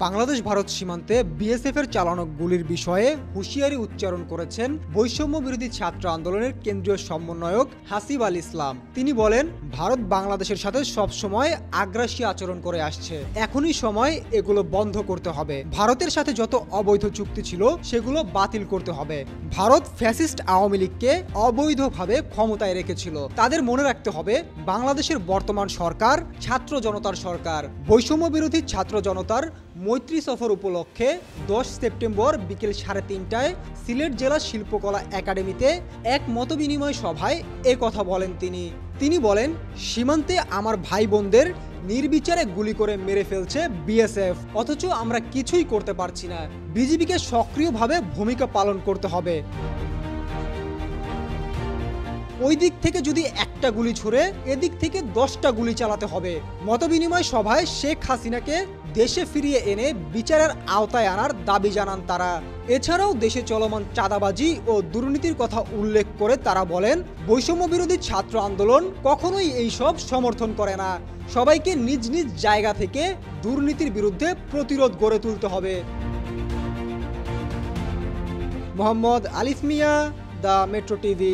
বাংলাদেশ ভারত সীমান্তে বিএসএফ এর চালানো গুলির বিষয়ে হুঁশিয়ারি উচ্চারণ করেছেন বৈষম্য বিরোধী ছাত্র আন্দোলনের কেন্দ্রীয় সমন্বয়ক হাসিব আল ইসলাম। তিনি বলেন, ভারত বাংলাদেশের সাথে সবসময় আগ্রাসী আচরণ করে আসছে, এখনই সময় এগুলো বন্ধ করতে হবে। ভারতের সাথে যত অবৈধ চুক্তি ছিল সেগুলো বাতিল করতে হবে। ভারত ফ্যাসিস্ট আওয়ামী লীগকে অবৈধভাবে ক্ষমতায় রেখেছিল, তাদের মনে রাখতে হবে বাংলাদেশের বর্তমান সরকার ছাত্র জনতার সরকার। বৈষম্য বিরোধী ছাত্র জনতার মৈত্রী সফর উপলক্ষে 10 সেপ্টেম্বর বিকেল 3:30টায় সিলেট জেলা শিল্পকলা একাডেমিতে এক মতবিনিময় সভায় এ কথা বলেন তিনি বলেন, সীমান্তে আমার ভাই বোনদের নির্বিচারে গুলি করে মেরে ফেলছে বিএসএফ, অথচ আমরা কিছুই করতে পারছি না। বিজিবিকে সক্রিয়ভাবে ভূমিকা পালন করতে হবে। ওই দিক থেকে যদি একটা গুলি ছুড়ে এদিক থেকে 10টা গুলি চালাতে হবে। মতবিনিময় সভায় শেখ হাসিনাকে দেশে ফিরিয়ে এনে বিচারের আওতায় আনার দাবি জানান তারা। এছাড়াও দেশে চলমান চাঁদাবাজি ও দুর্নীতির কথা উল্লেখ করে তারা বলেন, বৈষম্য বিরোধী ছাত্র আন্দোলন কখনোই এইসব সমর্থন করে না। সবাইকে নিজ নিজ জায়গা থেকে দুর্নীতির বিরুদ্ধে প্রতিরোধ গড়ে তুলতে হবে। মোহাম্মদ আলিফ মিয়া, দ্য মেট্রো টিভি।